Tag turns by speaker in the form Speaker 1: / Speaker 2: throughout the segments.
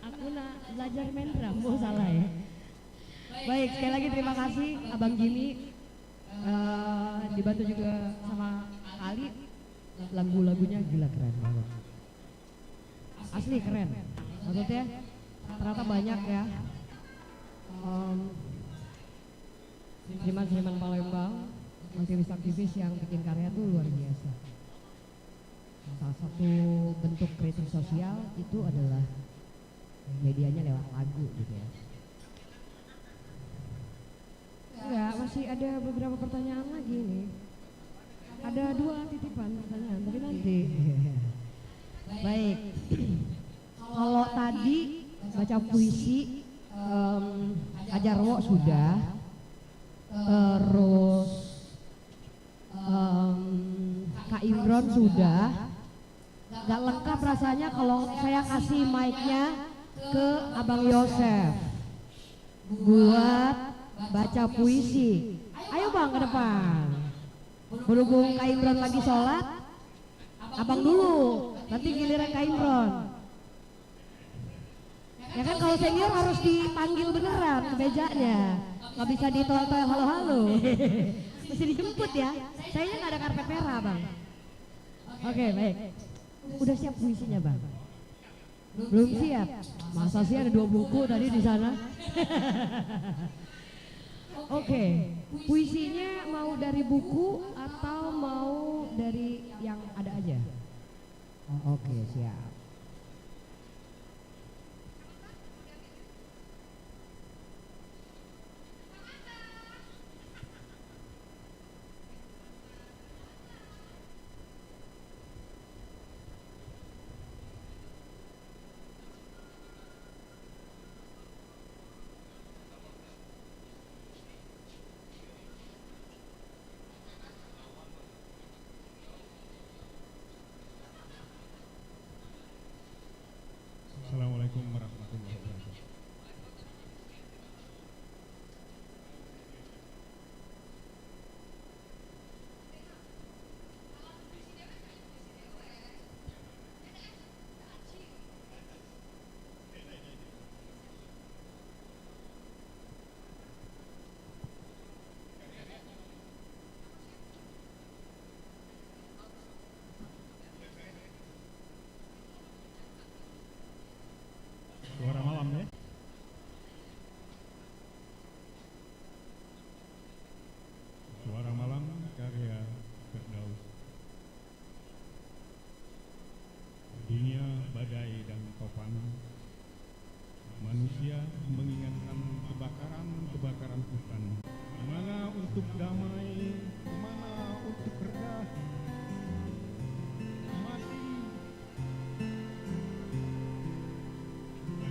Speaker 1: Aku nak belajar main drum, oh salah ya. Baik, sekali lagi terima kasih Abang Jimmy. Dibantu juga sama Ali. Lagu-lagunya gila keren banget. Asli keren. Maksudnya ternyata banyak ya. Seniman-seniman Palembang, aktivis-aktivis yang bikin karya tuh luar biasa. Salah satu bentuk kritik sosial itu adalah medianya lewat lagu gitu ya. Enggak, masih ada beberapa pertanyaan lagi nih. Ada 2 titipan pertanyaan, tapi nanti. Baik. Kalau tadi baca puisi, Ajarwo sudah, terus Kak Imron sudah. Gak lengkap rasanya kalau saya kasih mic-nya ke Abang Yosef buat baca puisi. Ayo Bang ke depan. Berhubung Kak Imron lagi sholat, Abang dulu, nanti giliran Kak Imron. Ya kan kalau senior harus dipanggil beneran ke mejanya, nggak bisa ditol-tol halo-halo. Mesti dijemput ya. Sayanya nggak ada karpet merah Bang. Oke baik. Udah siap puisinya Bang? Belum siap? Masa sih ada 2 buku tadi di sana? Oke, puisinya mau dari buku atau mau dari yang ada aja? Oke, siap.
Speaker 2: Assalamualaikum warahmatullahi wabarakatuh. Suara malam ya. Suara malam karya Firdaus. Dunia badai dan topan, manusia mengingatkan kebakaran hutan. Mana untuk damai, mana untuk reda, mati.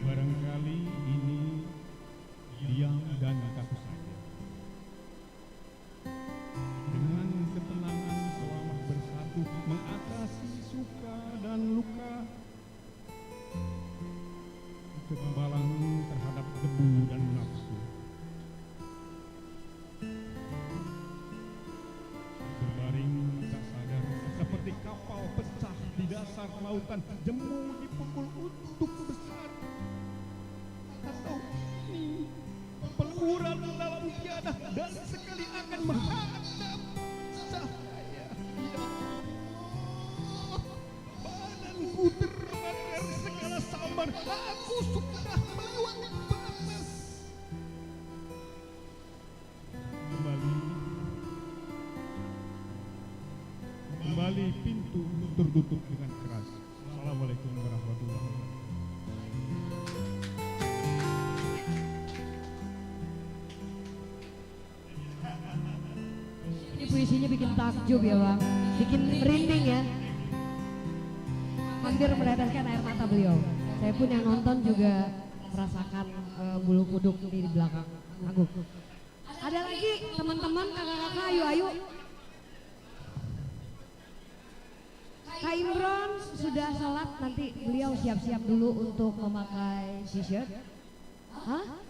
Speaker 2: Barangkali ini diam dan kaku saja. Dengan ketenangan selamat bersatu mengatasi suka dan luka, kekebalan terhadap debu dan nafsu. Berbaring tak sadar seperti kapal pecah di dasar lautan, jemu dipukul untuk besar. Atau ini peluran dalam tiada dan sekali akan menghadap cahaya. Ya Allah, badanku terbakar segala samar, aku sudah meluap panas. Kembali pintu tertutup dengan keras. Assalamualaikum warahmatullahi wabarakatuh.
Speaker 1: Ini puisinya bikin takjub ya Bang, bikin merinding ya. Hampir meneteskan air mata beliau. Saya pun yang nonton juga merasakan bulu kuduk di belakang aku. Ada lagi teman-teman, kakak-kakak, ayo. Kak Imron sudah sholat, nanti beliau siap-siap dulu untuk memakai t-shirt. Hah?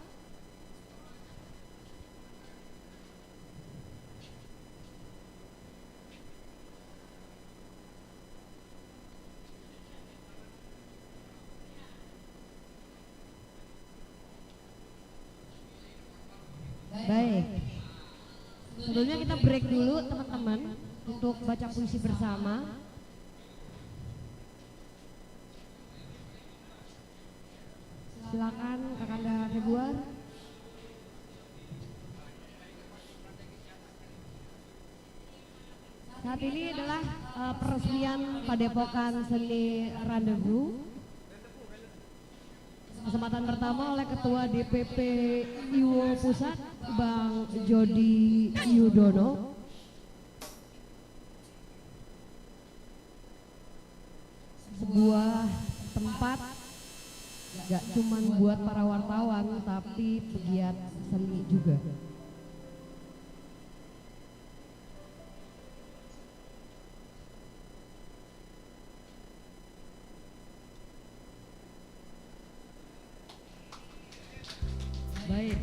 Speaker 1: Sebelumnya kita break dulu teman-teman untuk baca puisi bersama. Silakan Kakanda Februar. Saat ini adalah peresmian Padepokan Seni Rendezvous. Kesempatan pertama oleh Ketua DPP IWO Pusat Bang Jody Yudono. Sebuah tempat gak cuma buat para wartawan tapi pegiat seni juga. Baik.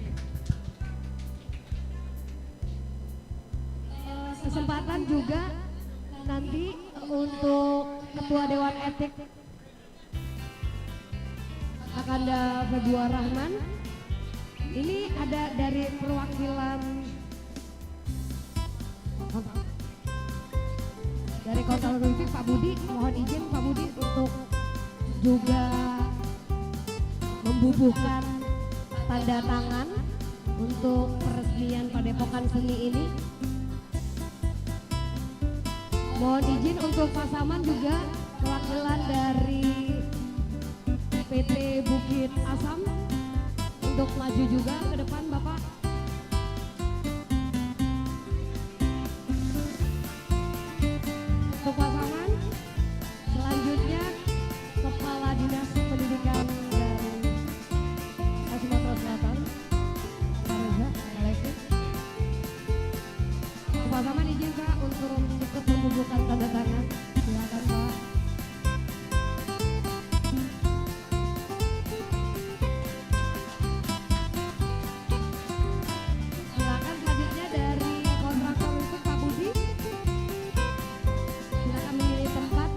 Speaker 1: Kesempatan juga nanti untuk Ketua Dewan Etik Kakanda Februar Rahman. Ini ada dari perwakilan dari Konselor Rufik Pak Budi. Mohon izin Pak Budi untuk juga membubuhkan tanda tangan untuk peresmian Padepokan Seni ini. Mohon izin untuk Pak Saman juga perwakilan dari PT Bukit Asam untuk maju juga ke depan Bapak. Untuk Pak Saman, selanjutnya Kepala Dinas Pendidikan dari Sumatera Selatan, Pak Reza, Alexis. Pak Saman izin Kak untuk ikut membubuhkan tanda tangan. Silakan Pak. Silakan selanjutnya dari kontraktor untuk Pak Budi. Silakan memilih tempat.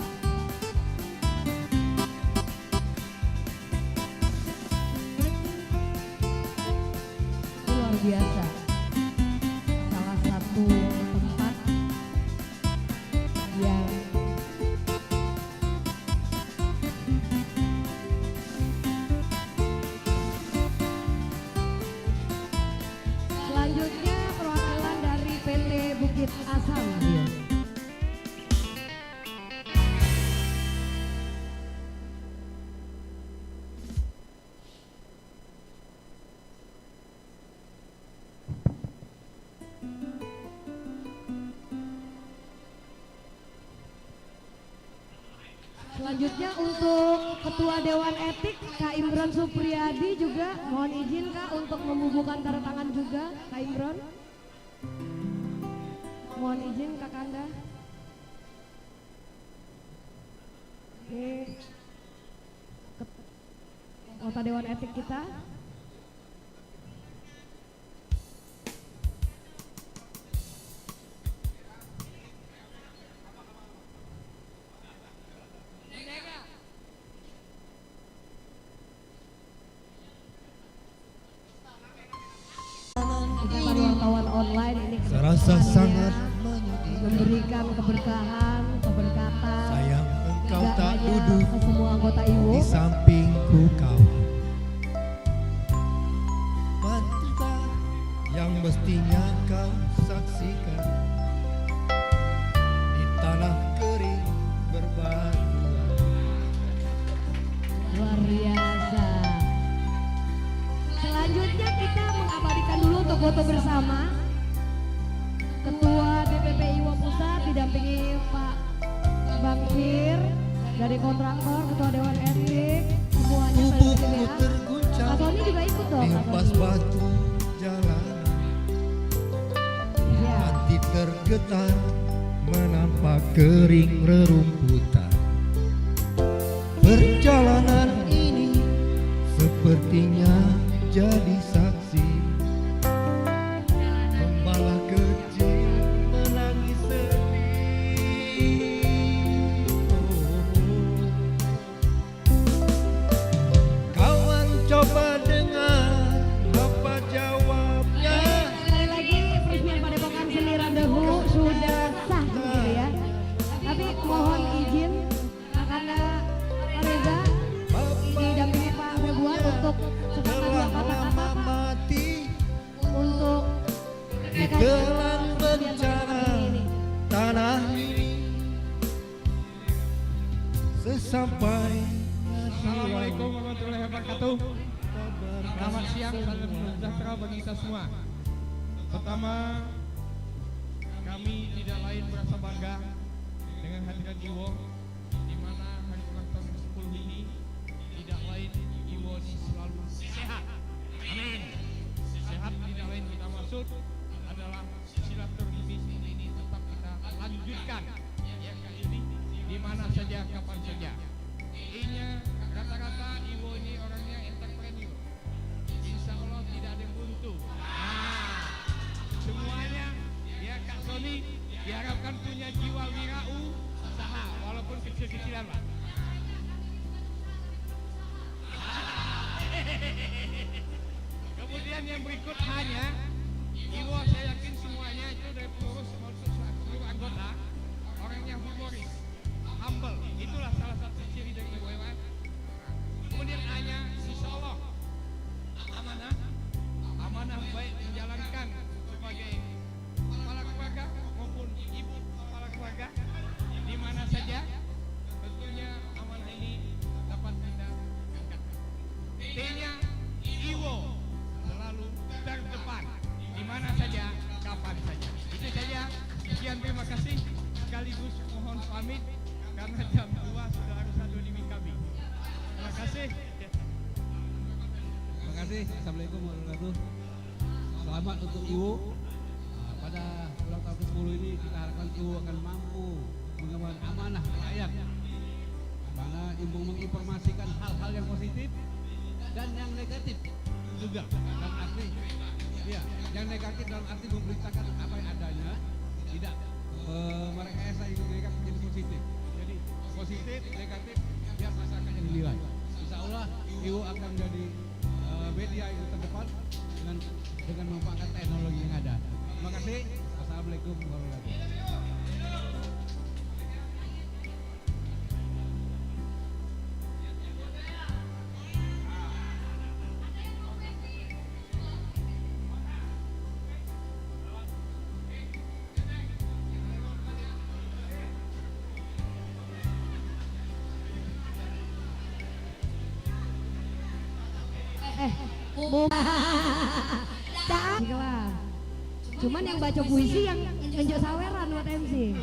Speaker 1: Luar biasa. Salah satu tempat yang selanjutnya perwakilan dari PT Bukit Asam. Selanjutnya untuk Ketua Dewan Etik Kak Imron Supriyadi juga mohon izin Kak untuk membubuhkan tanda tangan juga Kak Imron. Mohon izin Kak Kanda. Ini Ketua Dewan Etik kita. Kegiatan wartawan online ini
Speaker 3: Serasa sangat
Speaker 1: memberikan keberkahan, keberkatan.
Speaker 3: sayang engkau
Speaker 1: Tidak
Speaker 3: tak
Speaker 1: hanya
Speaker 3: duduk
Speaker 1: ke semua anggota IWO.
Speaker 3: di sampingku kawan. Mata yang mestinya kau saksikan di tanah kering berbatuan.
Speaker 1: Luar biasa. Selanjutnya kita mengabadikan dulu untuk foto bersama. Ketua DPP IWO Pusat didampingi Pak Bang Fir dari kontraktor, Ketua Dewan Etik, semuanya saya
Speaker 3: Tubuhku
Speaker 1: pilih.
Speaker 3: terguncang
Speaker 1: Kak Sony juga ikut dong. Kak
Speaker 3: hempas
Speaker 1: Sony.
Speaker 3: batu jalanan.
Speaker 1: Ya.
Speaker 3: Hati tergetar menampak kering rerumputan. Perjalanan ini sepertinya jadi saksi. Gembala kecil menangis sedih. Kawan coba dengar apa jawabnya.
Speaker 1: Sekali lagi peresmian Padepokan Seni
Speaker 3: sesampainya
Speaker 4: Assalamualaikum warahmatullahi wabarakatuh. Selamat siang, salam sejahtera bagi kita semua. Pertama, kami tidak lain merasa bangga dengan hadirat Iwo, di mana hari ulang tahun ke-10 ini tidak lain Iwo selalu sehat. Amin. Sehat tidak lain kita maksud adalah silaturahmi seperti ini tetap kita lanjutkan. Ya kali ini di mana saja, kapan saja. Intinya rata-rata Iwo ini orangnya entrepreneur. Insya Allah tidak ada yang buntu. Nah, semuanya ya Kak Sony diharapkan punya jiwa wirausaha walaupun kecil-kecilan Pak. Kemudian yang berikut hanya Iwo, saya yakin semuanya itu dari pengurus maupun seluruh anggota orangnya humoris, humble. Itulah salah satu ciri dari Iwo. Kemudian hanya insya Allah amanah baik menjalankan sebagai kepala keluarga maupun ibu kepala keluarga di mana saja. Tentunya amanah ini dapat kita angkat. T-nya Iwo selalu terdepan di mana saja, kapan saja. Itu saja. Sekian, terima kasih. Sekaligus mohon pamit karena jam 2 sudah harus ada di kami. Terima kasih.
Speaker 5: Terima kasih. Assalamualaikum warahmatullahi wabarakatuh. Selamat untuk Iwo. Pada ulang tahun ke-10 ini kita harapkan Iwo akan mampu mengemban amanah rakyat, mana Ibu menginformasikan hal-hal yang positif dan yang negatif juga. Dalam arti, ya, yang negatif dalam arti memberitakan apa yang adanya, tidak merekayasa yang negatif menjadi positif. Jadi positif, negatif, biar masyarakat yang menilai. Insya Allah Iwo akan menjadi media yang terdepan dengan memanfaatkan teknologi yang ada. Terima kasih. Wassalamualaikum warahmatullahi wabarakatuh.
Speaker 1: Cuman yang baca puisi yang ngenjok saweran buat MC.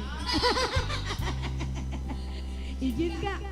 Speaker 1: Izin Kak.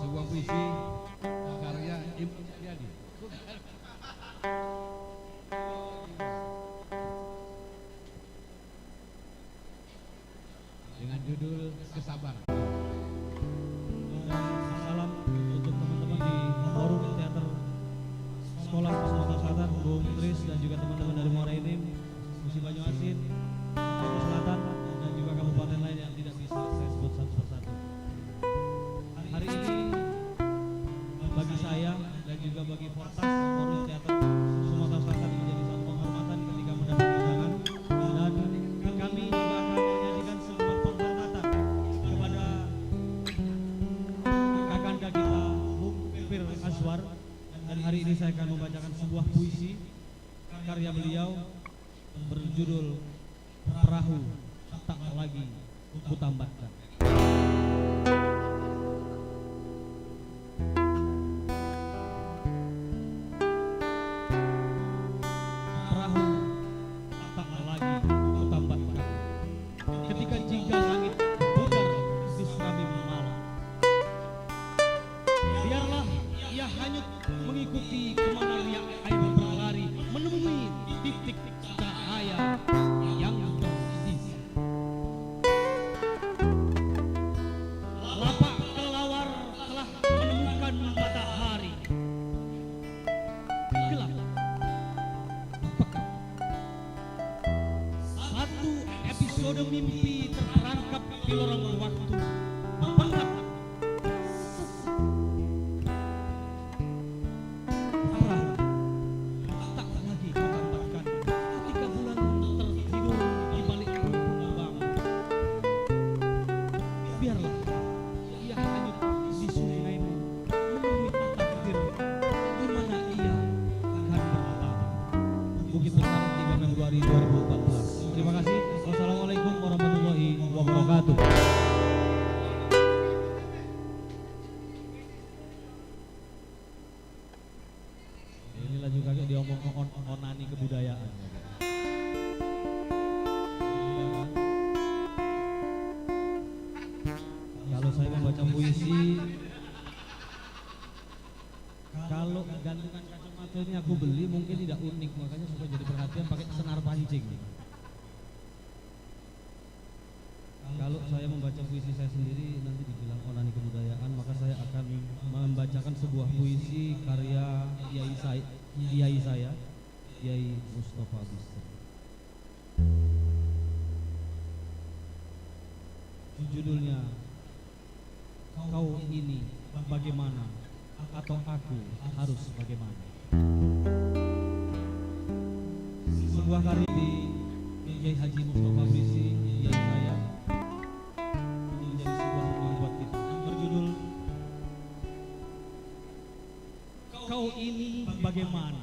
Speaker 1: Sebuah puisi karya Ibu Suryadi dengan judul Kesabaran.
Speaker 6: Salam untuk teman-teman di forum teater sekolah Sumatera Selatan, Bung Tris dan juga teman-teman dari Muara Enim, Musi Banyuasin, Sumatera Selatan dan juga kabupaten lain yang tidak bisa saya sebut satu persatu. Hari ini bagi saya dan juga bagi Fortas Forum Teater Sumatera Selatan menjadi satu penghormatan ketika mendapat undangan, dan kami juga akan menyajikan sebuah penghormatan kepada kakanda kita Bung Fir Aswar. Dan hari ini saya akan membacakan sebuah puisi karya beliau berjudul Perahu Tak Lagi Kutambatkan. Perahu tak lagi kutambatkan ketika jingga langit pudar di serami malam. Biarlah
Speaker 5: mengikuti kemana riak air berlari, menemui titik cahaya yang bersisi. Lapak kelawar telah menemukan matahari. Gelap, pekat. Satu episode mimpi terperangkap di lorong waktu. Pengap, tak lagi kau gambarkan ketika bulan tertidur di balik rumpun bang. Biarlah ia hanyut di sungaimu, menemui takdir di mana ia akan berlalu. Bukit Bintang 3 Februari 2014. Terima kasih. Wassalamualaikum warahmatullahi wabarakatuh. Inilah juga kayak diomong onani kebudayaan. Kalau saya membaca puisi, kalau gantungan kacamata ini aku beli mungkin tidak unik, makanya supaya jadi perhatian pakai senar pancing. Kalau saya membaca puisi saya sendiri nanti dibilang onani kebudayaan, maka saya akan membacakan sebuah puisi karya Kiai saya, Kiai Mustafa Bisri. Judulnya Kau Ini Bagaimana atau Aku Harus Bagaimana. Sebuah karya di Kiai Haji Mustafa Bisri, Kiai saya, menjadi sebuah rumah buat kita. Berjudul Kau Ini Bagaimana